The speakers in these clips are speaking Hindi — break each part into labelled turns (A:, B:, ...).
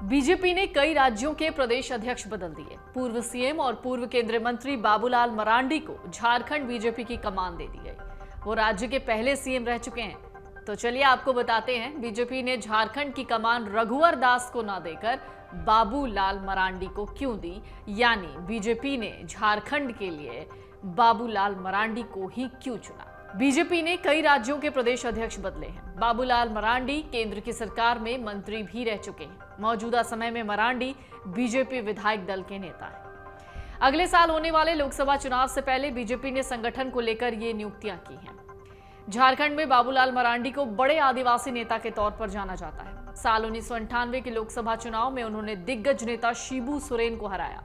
A: बीजेपी ने कई राज्यों के प्रदेश अध्यक्ष बदल दिए। पूर्व सीएम और पूर्व केंद्रीय मंत्री बाबूलाल मरांडी को झारखंड बीजेपी की कमान दे दी गई। वो राज्य के पहले सीएम रह चुके हैं। तो चलिए आपको बताते हैं बीजेपी ने झारखंड की कमान रघुवर दास को न देकर बाबूलाल मरांडी को क्यों दी, यानी बीजेपी ने झारखंड के लिए बाबूलाल मरांडी को ही क्यों चुना। बीजेपी ने कई राज्यों के प्रदेश अध्यक्ष बदले हैं। बाबूलाल मरांडी केंद्र की सरकार में मंत्री भी रह चुके हैं। मौजूदा समय में मरांडी बीजेपी विधायक दल के नेता हैं। अगले साल होने वाले लोकसभा चुनाव से पहले बीजेपी ने संगठन को लेकर ये नियुक्तियां की हैं। झारखंड में बाबूलाल मरांडी को बड़े आदिवासी नेता के तौर पर जाना जाता है। साल 1998 के लोकसभा चुनाव में उन्होंने दिग्गज नेता शिबू सोरेन को हराया।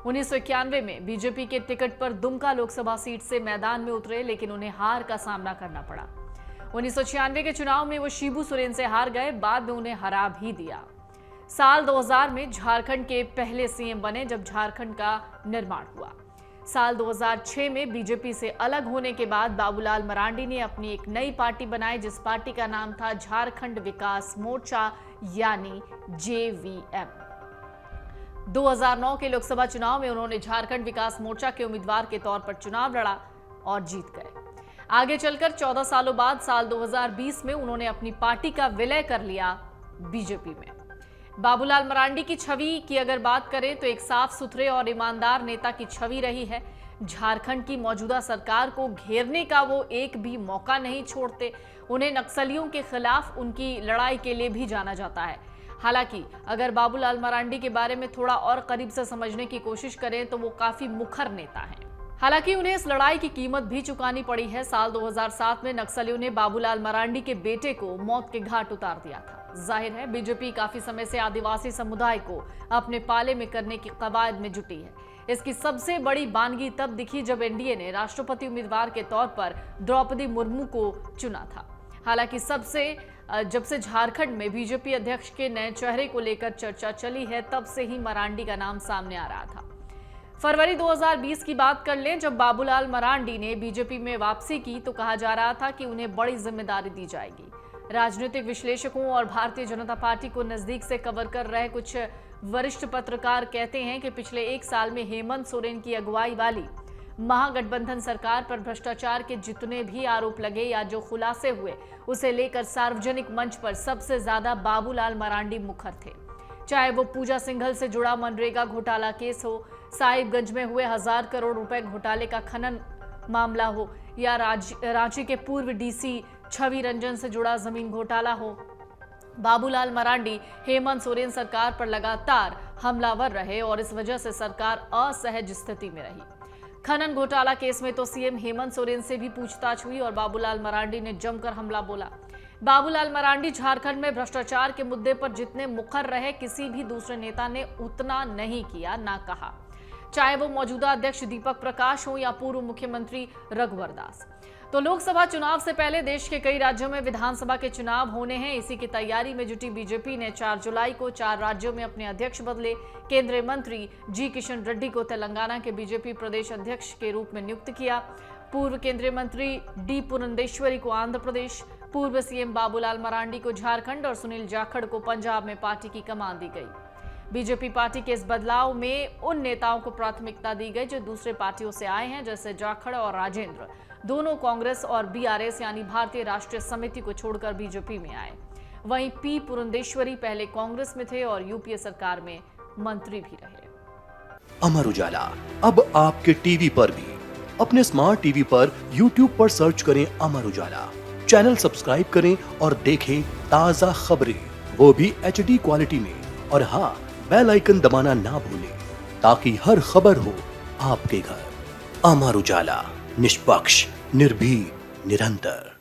A: 1991 में बीजेपी के टिकट पर दुमका लोकसभा सीट से मैदान में उतरे, लेकिन उन्हें हार का सामना करना पड़ा। 1996 के चुनाव में वो शिबू सोरेन से हार गए, बाद में उन्हें हरा भी दिया। साल 2000 में झारखंड के पहले सीएम बने जब झारखंड का निर्माण हुआ। साल 2006 में बीजेपी से अलग होने के बाद बाबूलाल मरांडी ने अपनी एक नई पार्टी बनाई, जिस पार्टी का नाम था झारखंड विकास मोर्चा, यानी JVM। 2009 के लोकसभा चुनाव में उन्होंने झारखंड विकास मोर्चा के उम्मीदवार के तौर पर चुनाव लड़ा और जीत गए। आगे चलकर 14 सालों बाद साल 2020 में उन्होंने अपनी पार्टी का विलय कर लिया बीजेपी में। बाबूलाल मरांडी की छवि की अगर बात करें तो एक साफ सुथरे और ईमानदार नेता की छवि रही है। झारखंड की मौजूदा सरकार को घेरने का वो एक भी मौका नहीं छोड़ते। उन्हें नक्सलियों के खिलाफ उनकी लड़ाई के लिए भी जाना जाता है। हालांकि अगर बाबूलाल मरांडी के बारे में थोड़ा और करीब से समझने की कोशिश करें तो वो काफी मुखर नेता हैं। हालांकि उन्हें इस लड़ाई की कीमत भी चुकानी पड़ी है। साल 2007 में नक्सलियों ने बाबूलाल मरांडी के बेटे को मौत के घाट उतार दिया था। जाहिर है बीजेपी काफी समय से आदिवासी समुदाय को अपने पाले में करने की कवायद में जुटी है। इसकी सबसे बड़ी बानगी तब दिखी जब एनडीए ने राष्ट्रपति उम्मीदवार के तौर पर द्रौपदी मुर्मू को चुना था। हालांकि जब से झारखंड में बीजेपी अध्यक्ष के नए चेहरे को लेकर चर्चा चली है, तब से ही मरांडी का नाम सामने आ रहा था। फरवरी 2020 की बात कर लें, जब बाबूलाल मरांडी ने बीजेपी में वापसी की तो कहा जा रहा था कि उन्हें बड़ी जिम्मेदारी दी जाएगी। राजनीतिक विश्लेषकों और भारतीय जनता पार्टी को नजदीक से कवर कर रहे कुछ वरिष्ठ पत्रकार कहते हैं कि पिछले एक साल में हेमंत सोरेन की अगुवाई वाली महागठबंधन सरकार पर भ्रष्टाचार के जितने भी आरोप लगे या जो खुलासे हुए, उसे लेकर सार्वजनिक मंच पर सबसे ज्यादा बाबूलाल मरांडी मुखर थे। चाहे वो पूजा सिंघल से जुड़ा मनरेगा घोटाला केस हो, साहिबगंज में हुए 1000 करोड़ रुपए घोटाले का खनन मामला हो, या रांची के पूर्व डीसी छवि रंजन से जुड़ा जमीन घोटाला हो, बाबूलाल मरांडी हेमंत सोरेन सरकार पर लगातार हमलावर रहे और इस वजह से सरकार असहज स्थिति में रही। खनन घोटाला केस में तो सीएम हेमंत सोरेन से भी पूछताछ हुई और बाबूलाल मरांडी ने जमकर हमला बोला। बाबूलाल मरांडी झारखंड में भ्रष्टाचार के मुद्दे पर जितने मुखर रहे, किसी भी दूसरे नेता ने उतना नहीं किया, ना कहा। चाहे वो मौजूदा अध्यक्ष दीपक प्रकाश हो या पूर्व मुख्यमंत्री रघुवर दास। तो लोकसभा चुनाव से पहले देश के कई राज्यों में विधानसभा के चुनाव होने हैं। इसी की तैयारी में जुटी बीजेपी ने 4 जुलाई को 4 राज्यों में अपने अध्यक्ष बदले। केंद्रीय मंत्री जी किशन रेड्डी को तेलंगाना के बीजेपी प्रदेश अध्यक्ष के रूप में नियुक्त किया। पूर्व केंद्रीय मंत्री डी पुरंदेश्वरी को आंध्र प्रदेश, पूर्व सीएम बाबूलाल मरांडी को झारखंड और सुनील जाखड़ को पंजाब में पार्टी की कमान दी गई। बीजेपी पार्टी के इस बदलाव में उन नेताओं को प्राथमिकता दी गई जो दूसरे पार्टियों से आए हैं, जैसे जाखड़ और राजेंद्र। दोनों कांग्रेस और बीआरएस यानी भारतीय राष्ट्रीय समिति को छोड़कर बीजेपी में आए। वहीं पी पुरंदेश्वरी पहले कांग्रेस में थे और यूपीए सरकार में मंत्री भी रहे।
B: अमर उजाला अब आपके टीवी पर भी। अपने स्मार्ट टीवी पर यूट्यूब पर सर्च करें अमर उजाला, चैनल सब्सक्राइब करें और देखें ताजा खबरें, वो भी HD क्वालिटी में। और हाँ, बेल आइकन दबाना ना भूलें ताकि हर खबर हो आपके घर। अमर उजाला, निष्पक्ष, निर्भीक, निरंतर।